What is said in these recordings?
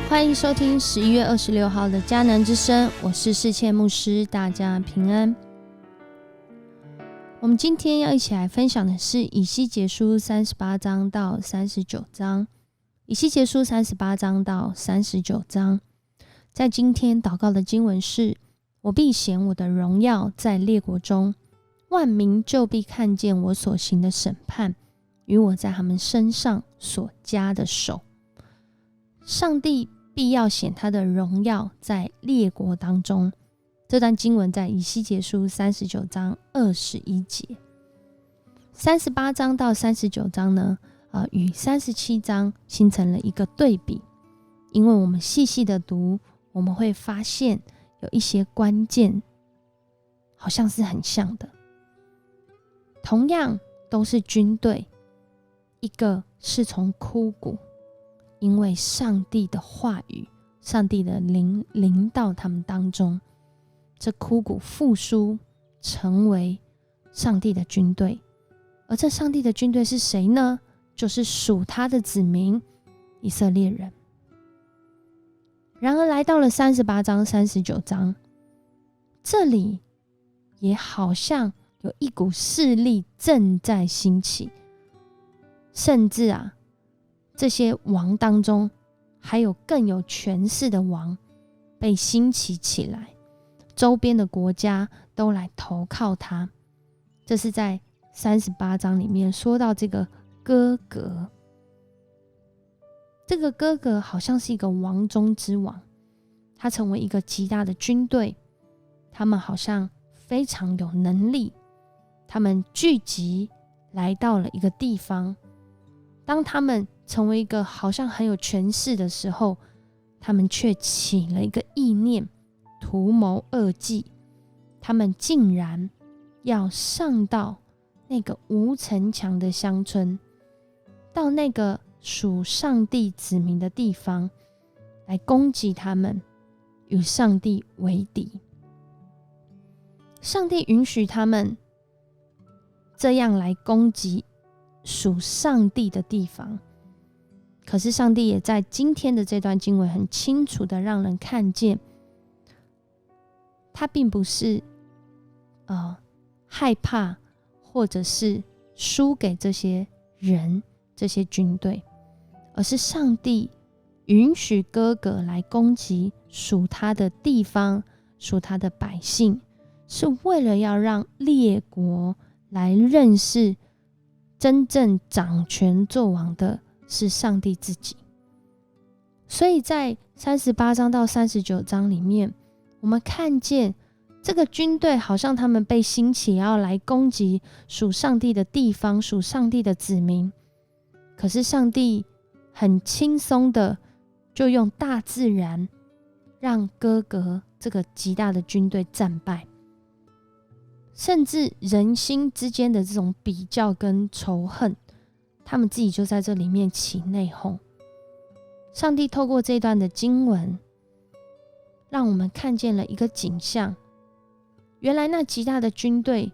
欢迎收听11月26号的迦南之声，我是世切牧师，大家平安。我们今天要一起来分享的是以西结书38章到39章。以西结书38章到39章，在今天祷告的经文是：我必显我的荣耀在列国中，万民就必看见我所行的审判，与我在他们身上所加的手。上帝必要显他的荣耀在列国当中。这段经文在以西结书39章21节。38章到39章呢，与37章形成了一个对比。因为我们细细的读，我们会发现有一些关键好像是很像的。同样都是军队，一个是从枯骨，因为上帝的话语，上帝的灵临到他们当中，这枯骨复苏，成为上帝的军队。而这上帝的军队是谁呢？就是属他的子民以色列人。然而来到了38章39章，这里也好像有一股势力正在兴起，甚至这些王当中还有更有权势的王被兴起起来，周边的国家都来投靠他。这是在38章里面说到这个哥格，这个哥格好像是一个王中之王，他成为一个极大的军队，他们好像非常有能力，他们聚集来到了一个地方。当他们成为一个好像很有权势的时候，他们却起了一个意念，图谋恶计。他们竟然要上到那个无城墙的乡村，到那个属上帝子民的地方，来攻击他们，与上帝为敌。上帝允许他们这样来攻击属上帝的地方，可是上帝也在今天的这段经文很清楚的让人看见，他并不是害怕或者是输给这些人这些军队，而是上帝允许哥格来攻击属他的地方，属他的百姓，是为了要让列国来认识真正掌权作王的是上帝自己。所以在38章到39章里面，我们看见这个军队好像他们被兴起要来攻击属上帝的地方，属上帝的子民，可是上帝很轻松的就用大自然让哥格这个极大的军队战败。甚至人心之间的这种比较跟仇恨，他们自己就在这里面起内讧。上帝透过这段的经文，让我们看见了一个景象。原来那极大的军队，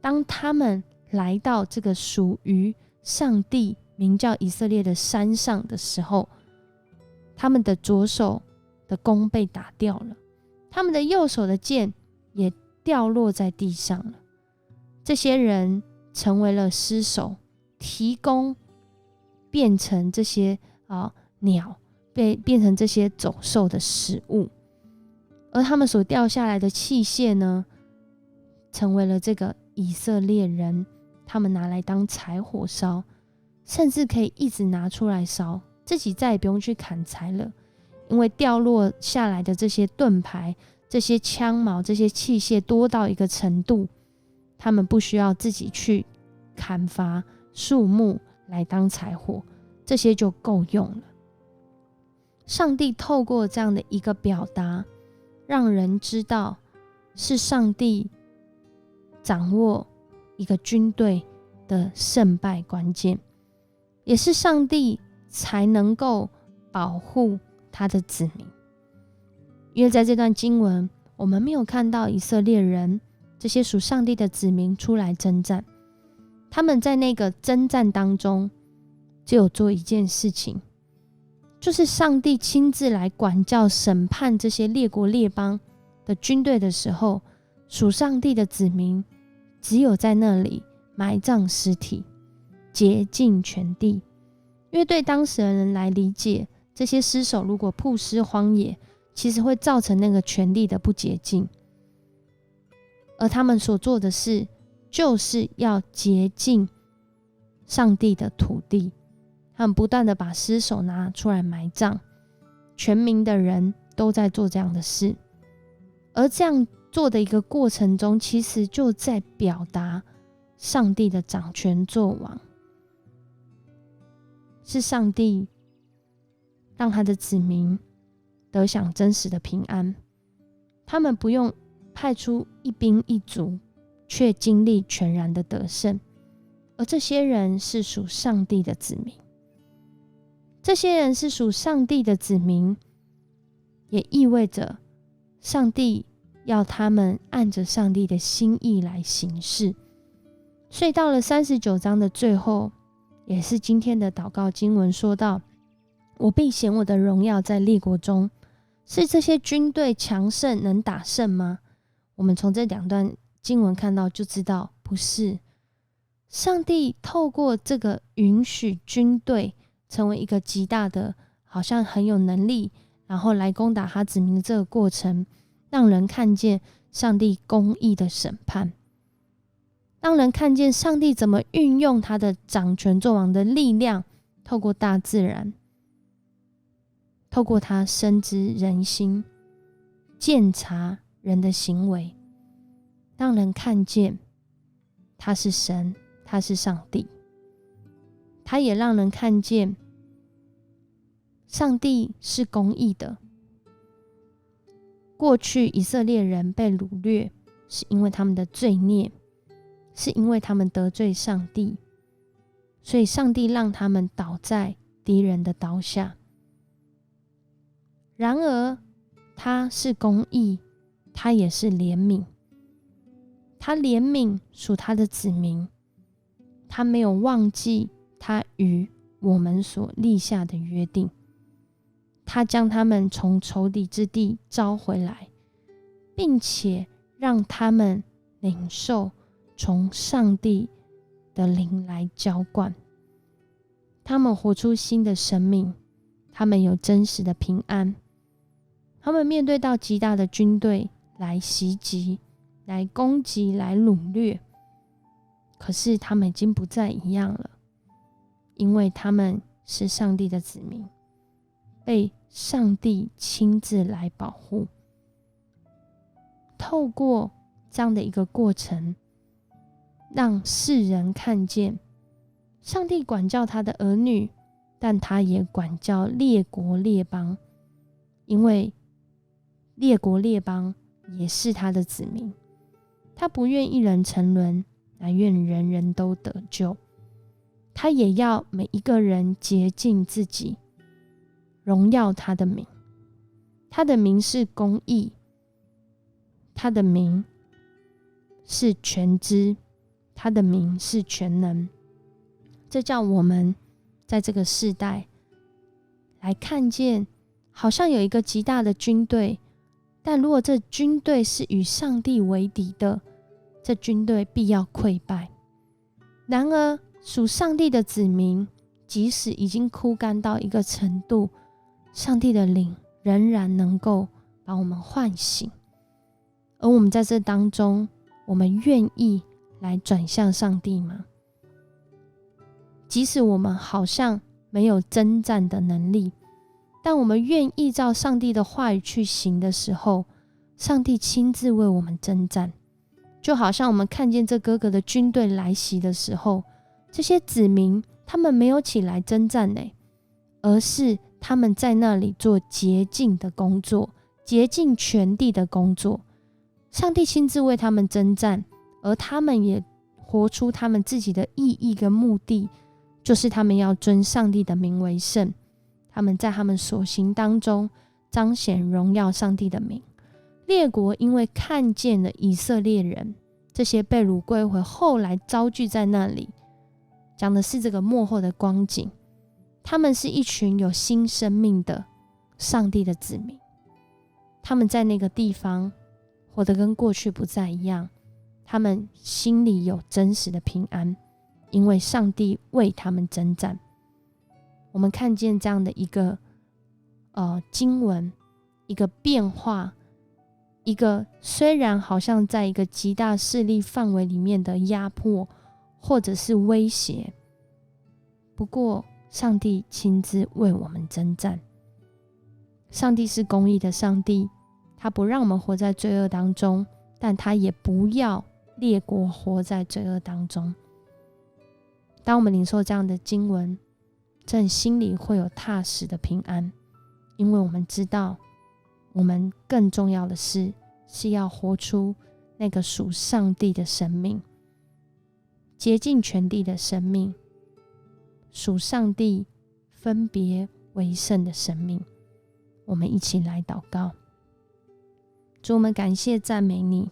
当他们来到这个属于上帝名叫以色列的山上的时候，他们的左手的弓被打掉了，他们的右手的箭也掉落在地上了。这些人成为了尸首，提供变成这些鸟，变成这些走兽的食物。而他们所掉下来的器械呢，成为了这个以色列人他们拿来当柴火烧，甚至可以一直拿出来烧，自己再也不用去砍柴了。因为掉落下来的这些盾牌，这些枪矛，这些器械多到一个程度，他们不需要自己去砍伐树木来当柴火，这些就够用了。上帝透过这样的一个表达，让人知道是上帝掌握一个军队的胜败关键，也是上帝才能够保护他的子民。因为在这段经文，我们没有看到以色列人这些属上帝的子民出来征战，他们在那个征战当中只有做一件事情，就是上帝亲自来管教审判这些列国列邦的军队的时候，属上帝的子民只有在那里埋葬尸体，洁净全地。因为对当时的人来理解，这些尸首如果曝尸荒野，其实会造成那个全地的不洁净，而他们所做的事就是要洁净上帝的土地。他们不断的把尸首拿出来埋葬，全民的人都在做这样的事。而这样做的一个过程中，其实就在表达上帝的掌权作王，是上帝让他的子民得享真实的平安。他们不用派出一兵一卒，却经历全然的得胜。而这些人是属上帝的子民，这些人是属上帝的子民，也意味着上帝要他们按着上帝的心意来行事。所以到了39章的最后，也是今天的祷告经文说到，我必显我的荣耀在列国中。是这些军队强盛能打胜吗？我们从这两段经文看到就知道不是。上帝透过这个允许军队成为一个极大的，好像很有能力，然后来攻打他子民的这个过程，让人看见上帝公义的审判，让人看见上帝怎么运用他的掌权作王的力量，透过大自然，透过他深知人心，鉴察人的行为，让人看见他是神，他是上帝。他也让人看见上帝是公义的。过去以色列人被掳掠，是因为他们的罪孽，是因为他们得罪上帝，所以上帝让他们倒在敌人的刀下。然而他是公义，他也是怜悯，他怜悯属他的子民，他没有忘记他与我们所立下的约定，他将他们从仇敌之地招回来，并且让他们领受从上帝的灵来浇灌，他们活出新的生命，他们有真实的平安。他们面对到极大的军队来袭击，来攻击，来掳掠，可是他们已经不再一样了，因为他们是上帝的子民，被上帝亲自来保护。透过这样的一个过程，让世人看见上帝管教他的儿女，但他也管教列国列邦，因为列国列邦也是他的子民，他不愿一人沉沦，乃愿人人都得救。他也要每一个人洁净自己，荣耀他的名。他的名是公义，他的名是全知，他的名是全能。这叫我们在这个世代来看见，好像有一个极大的军队，但如果这军队是与上帝为敌的，这军队必要溃败。然而属上帝的子民，即使已经枯干到一个程度，上帝的灵仍然能够把我们唤醒。而我们在这当中，我们愿意来转向上帝吗？即使我们好像没有征战的能力，但我们愿意照上帝的话语去行的时候，上帝亲自为我们征战。就好像我们看见这哥哥的军队来袭的时候，这些子民他们没有起来征战而是他们在那里做洁净的工作，洁净全地的工作。上帝亲自为他们征战，而他们也活出他们自己的意义跟目的，就是他们要尊上帝的名为圣，他们在他们所行当中彰显荣耀上帝的名。列国因为看见了以色列人这些被掳归回后来遭聚在那里，讲的是这个末后的光景，他们是一群有新生命的上帝的子民，他们在那个地方活得跟过去不再一样，他们心里有真实的平安，因为上帝为他们征战。我们看见这样的一个经文，一个变化，一个虽然好像在一个极大势力范围里面的压迫或者是威胁，不过上帝亲自为我们征战。上帝是公义的上帝，他不让我们活在罪恶当中，但他也不要列国活在罪恶当中。当我们领受这样的经文，真心里会有踏实的平安，因为我们知道我们更重要的是要活出那个属上帝的生命，洁净全地的生命，属上帝分别为圣的生命。我们一起来祷告。主，我们感谢赞美你，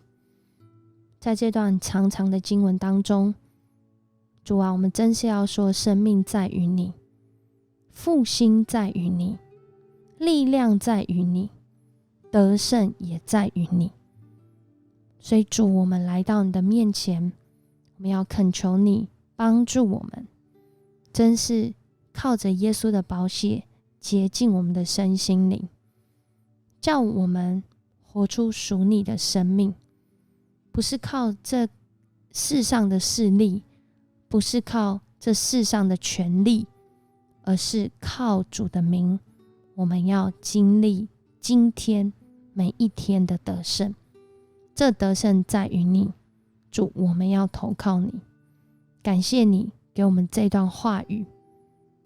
在这段长长的经文当中，主啊，我们真是要说，生命在于你，复兴在于你，力量在于你，得胜也在于你。所以主，我们来到你的面前，我们要恳求你帮助我们，真是靠着耶稣的宝血洁净我们的身心灵，叫我们活出属你的生命，不是靠这世上的势力，不是靠这世上的权力，而是靠主的名，我们要经历今天每一天的得胜。这得胜在于你，主，我们要投靠你。感谢你给我们这段话语，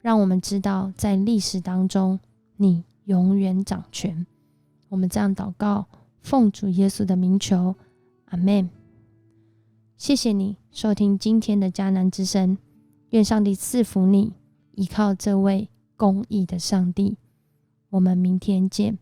让我们知道在历史当中你永远掌权。我们这样祷告，奉主耶稣的名求，阿们。谢谢你收听今天的迦南之声，愿上帝赐福你，依靠这位公义的上帝。我们明天见。